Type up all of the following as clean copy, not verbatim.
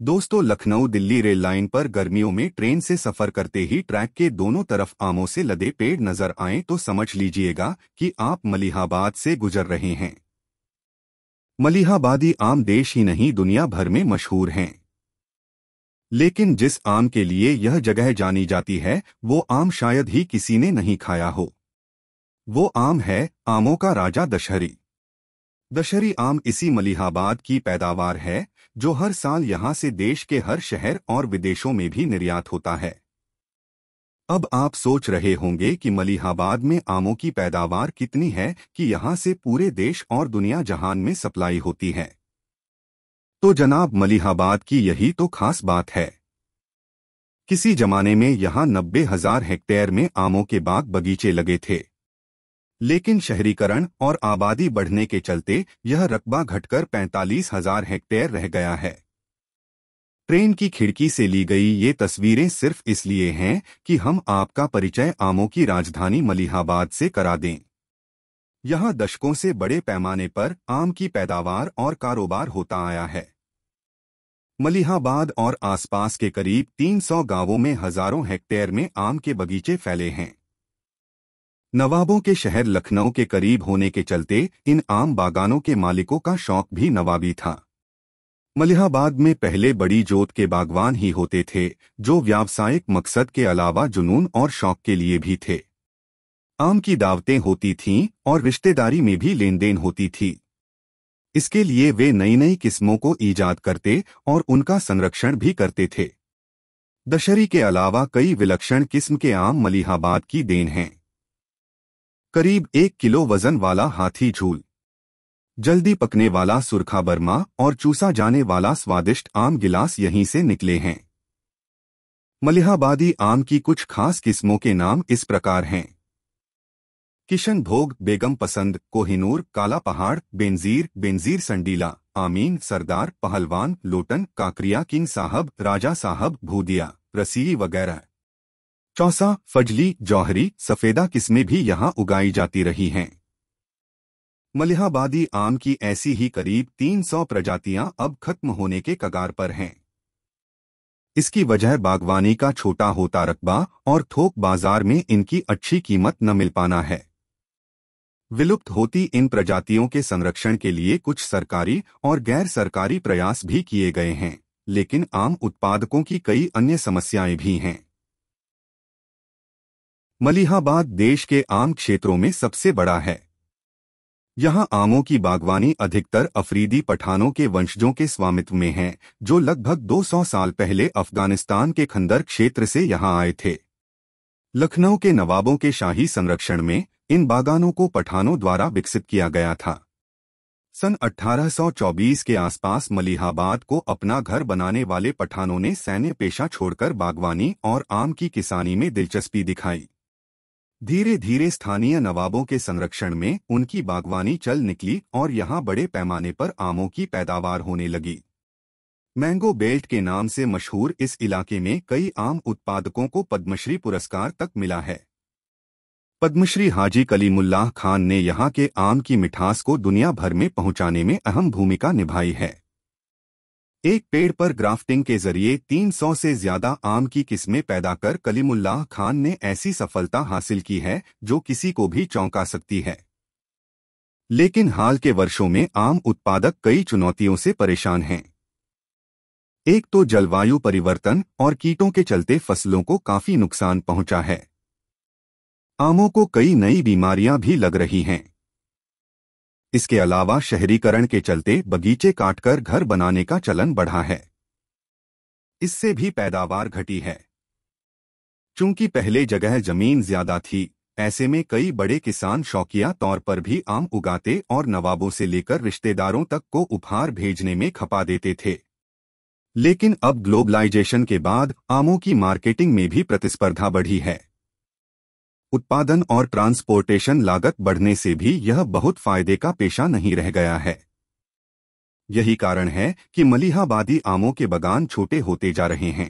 दोस्तों, Lucknow Delhi rail line पर गर्मियों में ट्रेन से सफर करते ही ट्रैक के दोनों तरफ आमों से लदे पेड़ नजर आएं तो समझ लीजिएगा कि आप मलिहाबाद से गुजर रहे हैं। मलिहाबादी आम देश ही नहीं दुनिया भर में मशहूर हैं। लेकिन जिस आम के लिए यह जगह जानी जाती है वो आम शायद ही किसी ने नहीं खाया हो। वो आम है आमों का राजा दशहरी। दशहरी आम इसी मलिहाबाद की पैदावार है जो हर साल यहां से देश के हर शहर और विदेशों में भी निर्यात होता है। अब आप सोच रहे होंगे कि मलिहाबाद में आमों की पैदावार कितनी है कि यहां से पूरे देश और दुनिया जहान में सप्लाई होती है। तो जनाब, मलिहाबाद की यही तो खास बात है। किसी जमाने में यहां 90,000 हेक्टेयर में आमों के बाग बगीचे लगे थे, लेकिन शहरीकरण और आबादी बढ़ने के चलते यह रकबा घटकर 45,000 हेक्टेयर रह गया है। ट्रेन की खिड़की से ली गई ये तस्वीरें सिर्फ इसलिए हैं कि हम आपका परिचय आमों की राजधानी मलिहाबाद से करा दें। यहाँ दशकों से बड़े पैमाने पर आम की पैदावार और कारोबार होता आया है। मलिहाबाद और आसपास के करीब 300 गांवों में हजारों हेक्टेयर में आम के बगीचे फैले हैं। नवाबों के शहर लखनऊ के करीब होने के चलते इन आम बागानों के मालिकों का शौक भी नवाबी था। मलिहाबाद में पहले बड़ी जोत के बागवान ही होते थे जो व्यावसायिक मकसद के अलावा जुनून और शौक के लिए भी थे। आम की दावतें होती थीं और रिश्तेदारी में भी लेन देन होती थी। इसके लिए वे नई नई किस्मों को ईजाद करते और उनका संरक्षण भी करते थे। दशहरी के अलावा कई विलक्षण किस्म के आम मलिहाबाद की देन हैं। करीब 1 किलो वजन वाला हाथी झूल, जल्दी पकने वाला सुरखा बर्मा और चूसा जाने वाला स्वादिष्ट आम गिलास यहीं से निकले हैं। मलिहाबादी आम की कुछ खास किस्मों के नाम इस प्रकार हैं: किशन भोग, बेगम पसंद, कोहिनूर, काला पहाड़, बेनजीर, बेनजीर संडीला, आमीन, सरदार, पहलवान, लोटन, काकरिया, किंग साहब, राजा साहब, भूदिया, रसीई वगैरह। चौसा, फजली, जौहरी, सफेदा किस्में भी यहाँ उगाई जाती रही हैं। मलिहाबादी आम की ऐसी ही करीब 300 प्रजातियां अब खत्म होने के कगार पर हैं। इसकी वजह बागवानी का छोटा होता रकबा और थोक बाजार में इनकी अच्छी कीमत न मिल पाना है। विलुप्त होती इन प्रजातियों के संरक्षण के लिए कुछ सरकारी और गैर सरकारी प्रयास भी किए गए हैं, लेकिन आम उत्पादकों की कई अन्य समस्याएं भी हैं। मलिहाबाद देश के आम क्षेत्रों में सबसे बड़ा है। यहाँ आमों की बागवानी अधिकतर अफरीदी पठानों के वंशजों के स्वामित्व में है, जो लगभग 200 साल पहले अफगानिस्तान के खंदर क्षेत्र से यहाँ आए थे। लखनऊ के नवाबों के शाही संरक्षण में इन बागानों को पठानों द्वारा विकसित किया गया था। सन 1824 के आसपास मलिहाबाद को अपना घर बनाने वाले पठानों ने सैन्य पेशा छोड़कर बागवानी और आम की किसानी में दिलचस्पी दिखाई। धीरे धीरे स्थानीय नवाबों के संरक्षण में उनकी बागवानी चल निकली और यहाँ बड़े पैमाने पर आमों की पैदावार होने लगी। मैंगो बेल्ट के नाम से मशहूर इस इलाके में कई आम उत्पादकों को पद्मश्री पुरस्कार तक मिला है। पद्मश्री हाजी कलीमुल्लाह खान ने यहाँ के आम की मिठास को दुनिया भर में पहुँचाने में अहम भूमिका निभाई है। एक पेड़ पर ग्राफ्टिंग के जरिए 300 से ज्यादा आम की किस्में पैदा कर कलीमुल्लाह खान ने ऐसी सफलता हासिल की है जो किसी को भी चौंका सकती है। लेकिन हाल के वर्षों में आम उत्पादक कई चुनौतियों से परेशान हैं। एक तो जलवायु परिवर्तन और कीटों के चलते फसलों को काफी नुकसान पहुंचा है। आमों को कई नई बीमारियां भी लग रही हैं। इसके अलावा शहरीकरण के चलते बगीचे काटकर घर बनाने का चलन बढ़ा है। इससे भी पैदावार घटी है। चूंकि पहले जगह जमीन ज्यादा थी, ऐसे में कई बड़े किसान शौकिया तौर पर भी आम उगाते और नवाबों से लेकर रिश्तेदारों तक को उपहार भेजने में खपा देते थे। लेकिन अब ग्लोबलाइजेशन के बाद आमों की मार्केटिंग में भी प्रतिस्पर्धा बढ़ी है। उत्पादन और ट्रांसपोर्टेशन लागत बढ़ने से भी यह बहुत फायदे का पेशा नहीं रह गया है। यही कारण है कि मलिहाबादी आमों के बागान छोटे होते जा रहे हैं।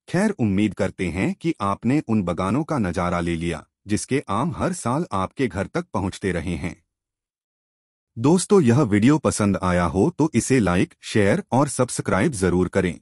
खैर, उम्मीद करते हैं कि आपने उन बागानों का नजारा ले लिया जिसके आम हर साल आपके घर तक पहुंचते रहे हैं। दोस्तों, यह वीडियो पसंद आया हो तो इसे लाइक, शेयर और सब्सक्राइब जरूर करें।